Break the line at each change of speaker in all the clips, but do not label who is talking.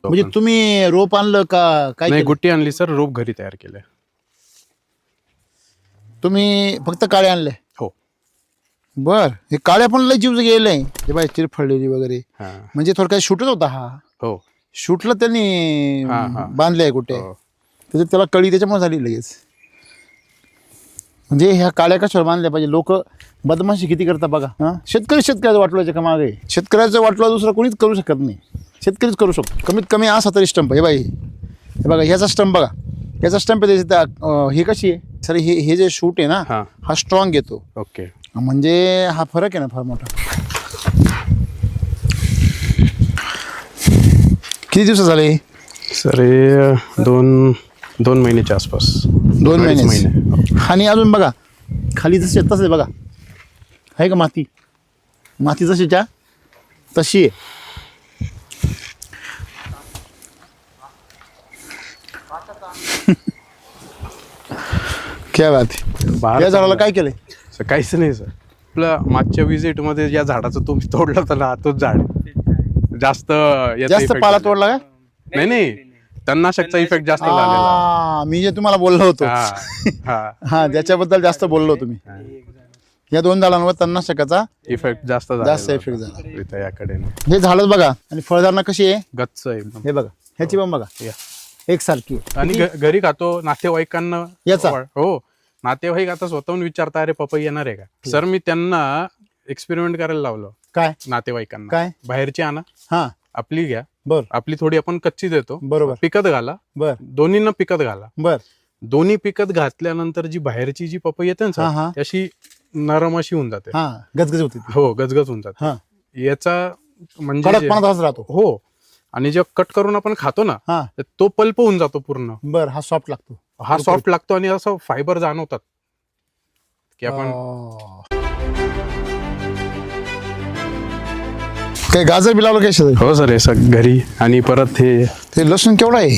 म्हणजे तुम्ही रोप आणलं का काय
नाही,
केलं?
गुट्टी आणली सर, रोप घरी तयार केले.
तुम्ही फक्त काळे आणले?
हो.
बर, हे काळ्या पण लय जीव गेले हे बाय, चिरफळलेली वगैरे.
हा.
म्हणजे थोडक्यात शूटच होता हा.
हो.
शूटला त्यांनी
हा.
बांधले आहे कुठे,
हो.
त्याच्यात त्याला कळी त्याच्यामुळे झाली लगेच. म्हणजे ह्या काळ्या कशावर बांधल्या पाहिजे? लोक बदमाशी किती करतात बघा. हा, शेतकऱ्याचं वाटवायचं का मागे? शेतकऱ्याचं वाटलं दुसरं कोणीच करू शकत नाही, शेतकरीच करू शकतो. कमीत कमी असा तरी स्टंप. हे बाई, हे बघा ह्याचा स्टंप बघा, ह्याचा स्टंप आहे त्याची. हे कशी आहे सर, हे जे शूट आहे ना, हा स्ट्रॉंग येतो.
ओके.
म्हणजे हा फरक आहे ना फार मोठा. किती दिवस झाले
सर? हे दोन महिन्याच्या आसपास.
2 महिने. आणि अजून बघा खाली जसे तसे बघा, आहे का माती? माती जशीच्या तशी आहे. क्या बात आहे. या झाडाला काय केलंय?
सर काहीच नाही सर. आपलं मागच्या विजिटमध्ये या झाडाचं तुम्ही तोडलं तर ना, तोच झाड जास्त
जास्त पाला तोडला का?
नाही, तणनाशकचा इफेक्ट जास्त झालेला.
मी जे तुम्हाला बोललो होतो हा, त्याच्याबद्दल जास्त बोललो तुम्ही. या 2 झाडांवर तणनाशकाचा
इफेक्ट जास्त
इफेक्ट झाला
इथं याकडे.
हे झाडच बघा. आणि फळधारणा कशी आहे?
गच्च एकदम.
हे बघा, ह्याची पण बघा एकसारखी.
आणि घरी खातो. नातेवाईकांना
याचा
हो, नातेवाईक आता स्वतःहून विचारता, अरे पपई येणार आहे का सर? मी त्यांना एक्सपेरिमेंट करायला लावलं.
काय?
नातेवाईकांना
काय?
बाहेरची आणा,
हा
आपली घ्या.
बर,
आपली थोडी आपण कच्ची देतो.
बरोबर.
पिकत घाला.
बर,
दोन्हींना पिकत घाला.
बर.
दोन्ही पिकत घातल्यानंतर जी बाहेरची जी पपई येते ना
हा.
सर, अशी नरम अशी होऊन जाते.
हा, गजगज होती.
हो, गजगज होऊन जाते.
हा,
याचा म्हणजे
कडकपणा तसाच राहतो.
हो. आणि जे कट करून आपण खातो ना,
हा,
तो पल्प होऊन जातो पूर्ण.
बर. हा सॉफ्ट लागतो.
हा सॉफ्ट लागतो आणि असं फायबर जाणवतात की आपण.
काय गाजर बी लावलं काय शेजारी?
हो सर, हे घरी. आणि परत
ते लसूण केवढा आहे?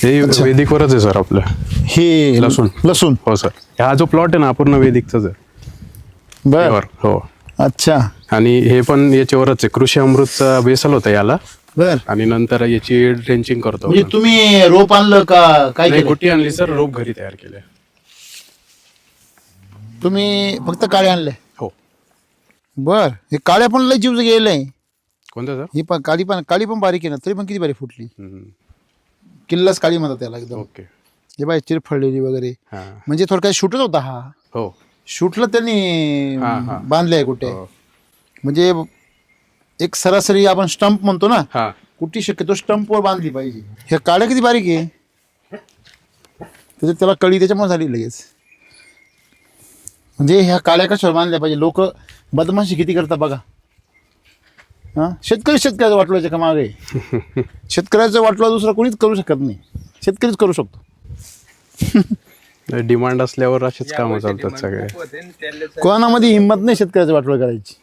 हे वेदिकवरच आहे सर आपलं.
हे लसूण.
हो सर, हा जो प्लॉट आहे ना पूर्ण वेदिकचाच आहे.
बर.
हो.
अच्छा.
आणि हे पण याच्यावरच आहे. कृषी अमृतचा बेसल होता याला.
बर.
आणि नंतर याची ड्रेंचिंग करतो.
म्हणजे तुम्ही रोप आणलं का काय केलं?
गुट्टी आणली सर, रोप घरी तयार केले.
तुम्ही फक्त काळे आणले?
हो.
बर. हे काळ्या पण लय जीव गेले.
कोणतं सर?
ही पण काळी पण बारीक आहे ना, तरी पण किती बारीक फुटली. किल्लस काळी म्हणतात त्याला एकदम.
ओके.
हे बाय, चिरफळलेली वगैरे.
हा.
म्हणजे थोडक्यात शूटच होता हा.
हो.
शूटला त्यांनी बांधले आहे कुठे.
हो.
म्हणजे एक सरासरी आपण स्टंप म्हणतो ना,
हा.
कुठे शक्यतो स्टंपवर बांधली पाहिजे. हे काळ्या किती बारीक आहे, त्याच्यात त्याला कळी त्याच्यामुळे झाली लगेच. म्हणजे ह्या काळ्या कशावर बांधल्या पाहिजे? लोक बदमाशी किती करतात बघा. हा, शेतकऱ्याचं वाटवायचं का मागे? शेतकऱ्याचं वाटलं दुसरं कोणीच करू शकत नाही, शेतकरीच करू शकतो.
डिमांड असल्यावर असेच कामं चालतात सगळे.
कोणामध्ये हिंमत नाही शेतकऱ्याचं वाटवं करायची.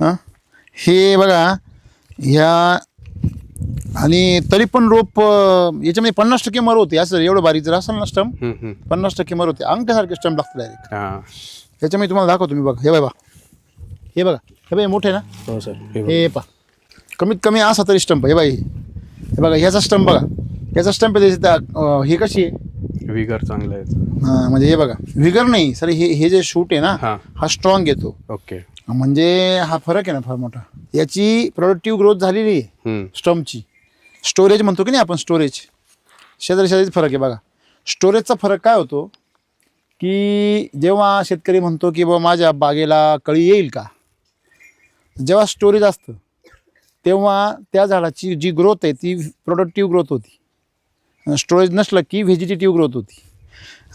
हां, हे बघा ह्या. आणि तरी पण रोप याच्यामध्ये 50% मर होते. असं एवढं बारीक जर असेल ना स्टंप, 50% मर होते. अंगठ्यासारखे स्टंप लागतं डायरेक्ट. त्याच्यामध्ये तुम्हाला दाखवतो मी. बघा हे बघा, हे बघा, हे बाई मोठे ना.
हो सर.
हे पहा, कमीत कमी असा तरी स्टंप. हे बाई, हे बघा ह्याचा स्टंप बघा, ह्याचा स्टंप आहे. हे कशी आहे?
विगर चांगलं आहे.
हां, म्हणजे हे बघा, विगर नाही सर, हे जे शूट आहे ना, हा स्ट्रॉंग येतो.
ओके.
म्हणजे हा फरक आहे ना फार मोठा. याची प्रोडक्टिव्ह ग्रोथ झालेली आहे स्टंपची. स्टोरेज म्हणतो की नाही आपण, स्टोरेज शेजारी फरक आहे बघा. स्टोरेजचा फरक काय होतो की जेव्हा शेतकरी म्हणतो की बाबा माझ्या बागेला कळी येईल का, जेव्हा स्टोरेज असतं तेव्हा त्या झाडाची जी ग्रोथ आहे ती प्रोडक्टिव्ह ग्रोथ होती. स्टोरेज नसलं की व्हेजिटेटिव्ह ग्रोथ होती.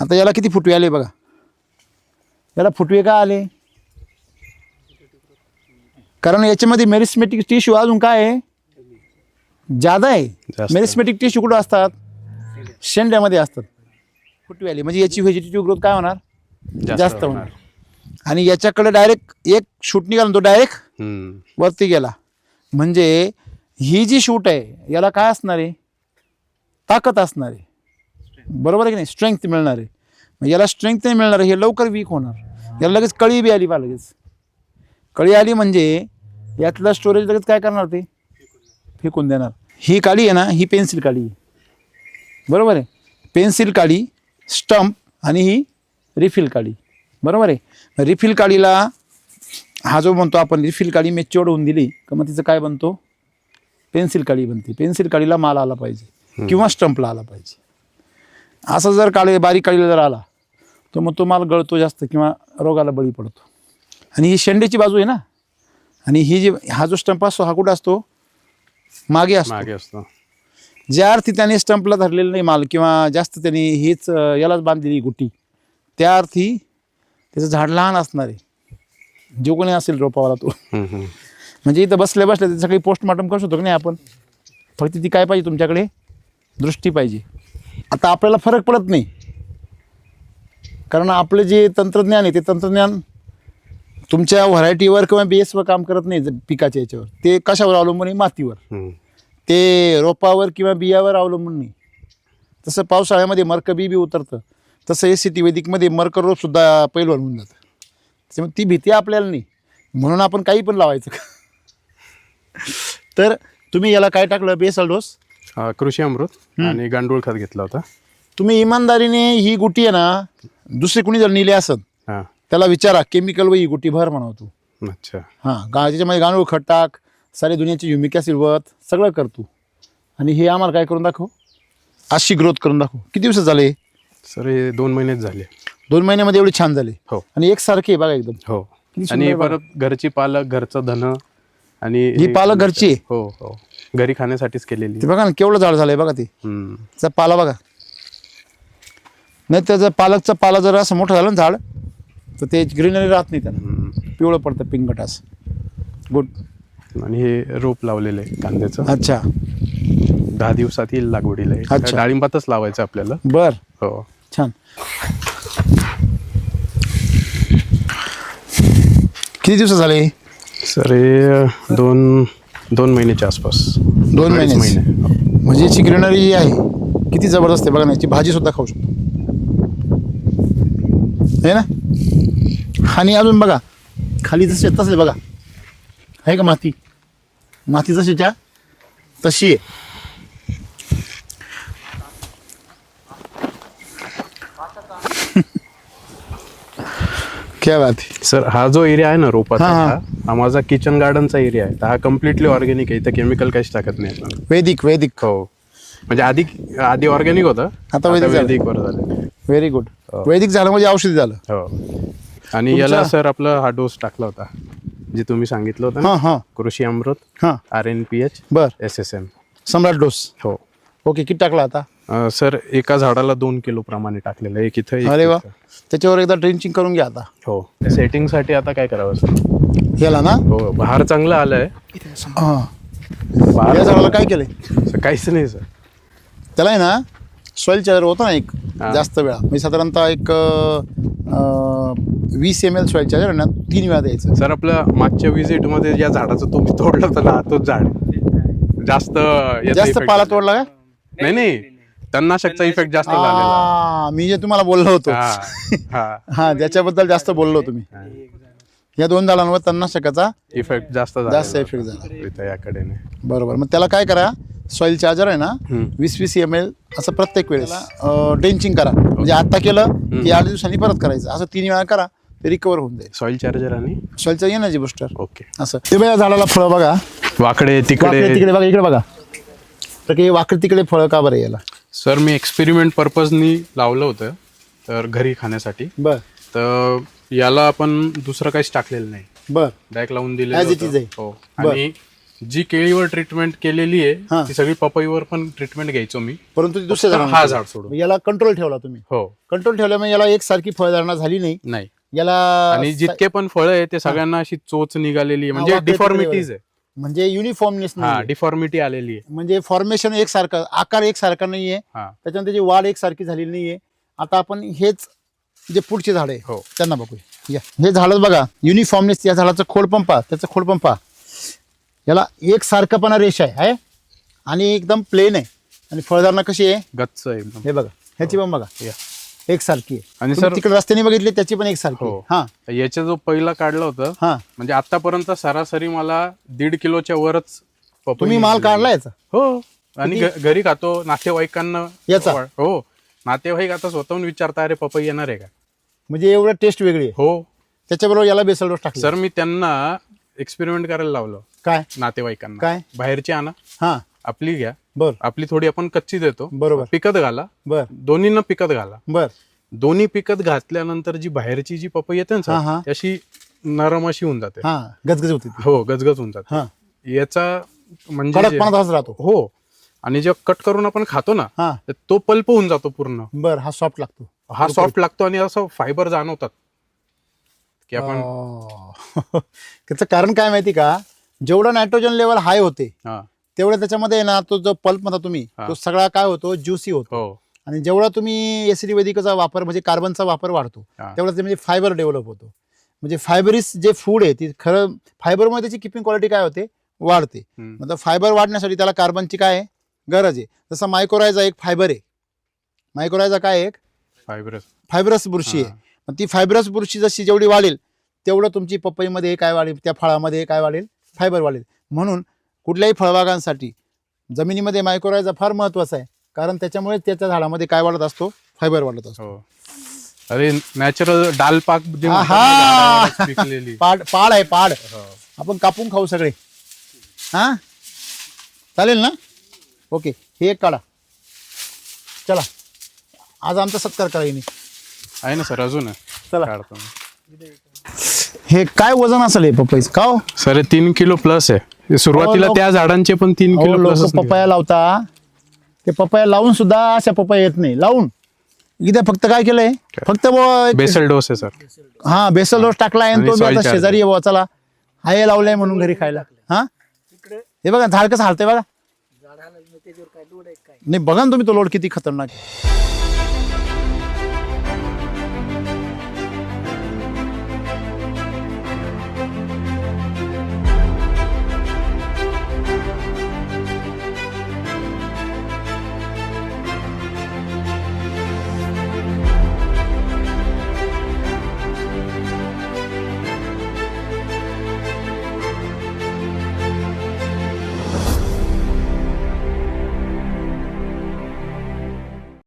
आता याला किती फुटवे आले बघा. याला फुटवे का आले? कारण याच्यामध्ये मेरिस्मेटिक टिश्यू अजून काय आहे, जादा आहे. मेरिस्मेटिक टिश्यू कुठं असतात? शेंड्यामध्ये असतात. फुटवे आले म्हणजे याची व्हेजिटेटिव्ह ग्रोथ काय होणार? जास्त होणार. आणि याच्याकडे डायरेक्ट एक शूट निघाला, तो डायरेक्ट वरती गेला. म्हणजे ही जी शूट आहे याला काय असणार आहे? ताकद असणार आहे. बरोबर आहे की नाही? स्ट्रेंथ मिळणार आहे. मग याला स्ट्रेंथ नाही मिळणार, हे लवकर वीक होणार. याला लगेच कळी बी आली बा. लगेच कळी आली म्हणजे यातलं स्टोरेज लगेच काय करणार? ते फेकून देणार. ही काडी आहे ना, ही पेन्सिल काडी आहे, बरोबर आहे. पेन्सिल काडी, स्टंप आणि ही रिफिल काडी, बरोबर आहे. रिफिल काडीला हा जो म्हणतो आपण रिफिल काडी मॅच्युअर्ड होऊन दिली का मग तिचं काय बनतो, पेन्सिल काडी बनते. पेन्सिल काडीला माल आला पाहिजे किंवा स्टंपला आला पाहिजे. असं जर काळी बारीक काडीला जर आला तर मग तो माल गळतो जास्त किंवा रोगाला बळी पडतो. आणि ही शेंड्याची बाजू आहे ना, आणि ही जी हा जो स्टंप असतो हा कुठं असतो, मागे असतो. ज्या अर्थी त्याने स्टंपला धरलेलं नाही माल किंवा जास्त त्याने हीच यालाच बांधलेली गुटी, त्या अर्थी त्याचं झाड लहान असणार आहे, जो कोणी असेल रोपावाला तो. म्हणजे इथं बसल्या बसल्या त्याचं काही पोस्टमॉर्टम करू शकतो की नाही आपण, फक्त ती काय पाहिजे तुमच्याकडे, दृष्टी पाहिजे. आता आपल्याला फरक पडत नाही, कारण आपलं जे तंत्रज्ञान आहे ते तंत्रज्ञान तुमच्या व्हरायटीवर किंवा बेसवर काम करत नाही. पिकाच्या याच्यावर ते कशावर अवलंबून आहे, मातीवर, ते रोपावर किंवा बियावर अवलंबून नाही. तसं पावसाळ्यामध्ये मर्क बी उतरतं, तसं SCT वैदिकमध्ये मर्क रोपसुद्धा पैलवान होऊन जातं. त्याच्यामुळे ती भीती आपल्याला नाही, म्हणून आपण काही पण लावायचं. तर तुम्ही याला काय टाकलं, बेसल डोस,
कृषी अमृत आणि गांडूळ खत घेतला होता.
तुम्ही इमानदारीने ही गुटी आहे ना, दुसरी कुणी जर नेली असत त्याला विचारा, केमिकल व ही गुटी भर म्हणावं तू.
अच्छा.
हां, त्याच्यामध्ये गांडूळ खत टाक, सारे दुनियाची ह्युमिक ॲसिड वत सगळं करतो, आणि हे आम्हाला काय करून दाखव, अशी ग्रोथ करून दाखव. किती दिवस झाले
सर? हे 2 महिनेच झाले.
2 महिन्यामध्ये एवढे छान झाले.
हो.
आणि एकसारखे बघा एकदम.
हो. आणि परत घरची पालक, घरचं धन, आणि
ही पालक घरची आहे.
हो हो, घरी खाण्यासाठीच केलेली.
ते बघा ना केवढं झाड झालंय बघा. ते त्याचा पाला बघा, नाही त्याचा पालकचा पाला जर असं मोठं झालं ना झाड तर ते ग्रीनरी राहत नाही, त्याला पिवळं पडतं, पिंगट असं. गुड.
आणि हे रोप लावलेलं आहे कांद्याचं.
अच्छा.
10 दिवसात येईल लागवडीला.
अच्छा.
डाळिंबातच लावायचं आपल्याला.
बर.
हो.
छान. किती दिवस झाले
सर? हे 2 महिन्याच्या आसपास.
2 महिने. म्हणजे याची ग्रीनरी जी आहे किती जबरदस्त आहे बघा ना. याची भाजी सुद्धा खाऊ शकतो आहे ना. आणि अजून बघा खाली जसे तसे बघा आहे का, माती जशीच्या तशी आहे. क्या बात आहे
सर. हा जो एरिया आहे ना रोपाचा,
हा.
हा माझा किचन गार्डनचा एरिया आहे. तर हा कम्प्लिटली ऑर्गॅनिक आहे. इथं केमिकल काहीच टाकत नाही आपण.
वैदिक.
हो. म्हणजे आधी ऑर्गॅनिक होतं,
आता वैदिक
वर झालं.
Very good. वैदिक झालं म्हणजे औषधी झालं.
हो. आणि याला सर आपला हा डोस टाकला होता जे तुम्ही सांगितलं होतं ना,
हां,
कृषी अमृत,
हां,
RNPH,
बर,
SSM,
सम्राट डोस.
हो.
ओके. किती टाकला आता
सर? एका झाडाला 2 किलो प्रमाणे टाकलेलं. एक इथं, एक
अरे वा.
तिथं.
त्याच्यावर एकदा ड्रेंचिंग करून घ्या आता.
हो. सेटिंगसाठी आता काय करावं सर?
याला ना,
हो, बहार चांगलं आलंय.
हां, या झाडाला काय केलंय?
काहीच नाही सर.
त्याला आहे ना सॉईल चार्जर होता ना एक,
हां.
जास्त वेळा, म्हणजे साधारणतः एक 20 ml सॉईल चार्जर ना 3 वेळा द्यायचं.
सर आपल्या मागच्या विजिटमध्ये या झाडाचं तुम्ही तोडलं होतं ना, तोच झाड जास्त
जास्त पाला तोडला का?
नाही, तणनाशकचा इफेक्ट जास्त झालेला.
मी जे तुम्हाला बोललो होतो
हा,
त्याच्याबद्दल जास्त बोललो तुम्ही. या 2 झाडांवर तणनाशकाचा
इफेक्ट जास्त
इफेक्ट झाला
इथं याकडे.
बरोबर. मग त्याला काय करा, सॉईल चार्जर आहे ना 20 ml असं प्रत्येक वेळेला ड्रेंचिंग करा. म्हणजे आता केलं की 8 दिवसांनी परत करायचं, असं 3 वेळा करा, ते रिकवर होऊन जाईल.
सॉईल चार्जर आणि
soil charger energy booster.
Okay.
असं ते बघा झाडाला फळं बघा,
वाकडे तिकडे
बघा, इकडे बघा. तर काही वाकडे तिकडे फळं का बरं याला?
सर मी एक्सपेरिमेंट पर्पजनी लावलं होतं, तर घरी खाण्यासाठी.
बर.
तर याला आपण दुसरं काहीच टाकलेलं नाही,
बर,
डायरेक्ट लावून
As
दिलेलं
it is आहे.
हो. आणि जी केळीवर ट्रीटमेंट केलेली
हा.
आहे ती सगळी पपईवर पण ट्रीटमेंट घ्यायचो मी,
परंतु ती दुसऱ्या
हा झाड सोडून.
याला कंट्रोल ठेवला तुम्ही.
हो.
कंट्रोल ठेवल्यामुळे याला एकसारखी फळधारणा झाली नाही याला.
आणि जितके पण फळं आहे ते सगळ्यांना अशी चोच निघालेली आहे, म्हणजे
वाकडे
डिफॉर्मिटीज आहे.
म्हणजे युनिफॉर्मनेस नाही,
डिफॉर्मिटी आलेली आहे.
म्हणजे फॉर्मेशन एकसारखं, आकार एकसारखा नाहीये, त्याच्यानंतर त्याची वाढ एकसारखी झालेली नाहीये. आता आपण हेच जे पुढचे झाड आहे
हो
त्यांना बघूया. या हे झाड बघा, युनिफॉर्मनेस. या झाडाचं खोडपंपा, त्याचं खोडपंपा, याला एकसारखंपणा रेषा आहे आणि एकदम प्लेन आहे. आणि फळधारणा कशी आहे?
गच्च एकदम.
हे बघा, ह्याची पण बघा एकसारखी आहे.
आणि
तुम्ही
सर
तिकडे रस्त्याने बघितली त्याची पण एकसारखी आहे.
हो.
हा,
याचा जो पहिला काढलं होतं,
हा,
म्हणजे आतापर्यंत सरासरी मला 1.5 किलोच्या वरच पपई
तुम्ही माल काढला याचा
हो आणि घरी खातो नातेवाईकांना
याचा?
हो नातेवाईक आता स्वतःहून विचारता अरे पपई येणार आहे का
म्हणजे एवढं टेस्ट वेगळी आहे.
हो
त्याच्याबरोबर याला बेसल डोस टाकला.
सर मी त्यांना एक्सपेरिमेंट करायला लावलं
काय
नातेवाईकांना.
काय?
बाहेरची आणा
हा
आपली घ्या,
बर
आपली थोडी आपण कच्ची देतो,
बरोबर
पिकत घाला,
बर
दोन्हींना पिकत घाला.
बर
दोन्ही पिकत घातल्यानंतर जी बाहेरची जी पपई येते ना
हा, हा.
सर, ती अशी नरम अशी होऊन जाते.
हा गजगज होती ती.
हो गजगज होऊन जाते.
हा
याचा म्हणजे
कडकपणा तसाच राहतो.
हो आणि जेव्हा कट करून आपण खातो ना
हा
तर तो पल्प होऊन जातो पूर्ण.
बर हा सॉफ्ट लागतो.
हा सॉफ्ट लागतो आणि असं फायबर जाणवतात की आपण
त्याचं कारण काय माहिती का, जेवढं नायट्रोजन लेवल हाय होते
हा
तेवढं त्याच्यामध्ये ना तो जो पल्प म्हणता तुम्ही
हा.
तो सगळा काय होतो ज्युसी होतो.
हो
आणि जेवढा तुम्ही एसिडी वैदिकचा वापर म्हणजे कार्बनचा वापर वाढतो
हा.
तेवढा ते म्हणजे फायबर डेव्हलप होतो. म्हणजे फायबरिस जे फूड आहे ती खरं फायबरमुळे त्याची किपिंग क्वालिटी काय होते वाढते.
हम्म.
मतलब फायबर वाढण्यासाठी त्याला कार्बनची काय आहे गरज आहे. जसं मायक्रोरायझा एक फायबर आहे. मायक्रोरायझा काय आहे? एक
फायबर
फायबरस बुरशी आहे. मग ती फायबरस बुरशी जशी जेवढी वाढेल तेवढं तुमची पपईमध्ये काय वाढेल, त्या फळामध्ये काय वाढेल, फायबर वाढेल. म्हणून कुठल्याही फळबागांसाठी जमिनीमध्ये मायक्रोरायझा फार महत्वाचा आहे, कारण त्याच्यामुळे त्याच्या झाडामध्ये काय वाढत असतो, फायबर वाढत असतो.
हो अरे नॅचरल डाल पाक जे म्हणतात
आहा!
ना, झाडावरच पिकलेली.
पाड पाड आहे पाड.
हो.
आपण कापून खाऊ सगळे. हा चालेल ना. ओके हे एक काढा. चला आज आमचा सत्कार करा येणे.
आहे ना सर अजून आहे.
चला
काढतो.
हे काय वजन असेल हे पपईचं का हो?
सर 3 किलो प्लस आहे. सुरुवातीला
लोक-
त्या झाडांचे पण 3 किलो
लोक
प्लस
पपया लावता, ते पपया लावून सुद्धा अशा पपया येत नाही. लावून इथे फक्त काय केलंय, फक्त
बेसल डोस आहे सर.
हा बेसल डोस टाकलाय आणि
आणि
तो बी
soil
आता
charger.
शेजारी आहे बुवा, चला हाय लावलाय म्हणून घरी खायला. हा हे बघा झाड कसं हालतंय बघा. नाही बघा ना तुम्ही तो लोड किती खतरनाक आहे.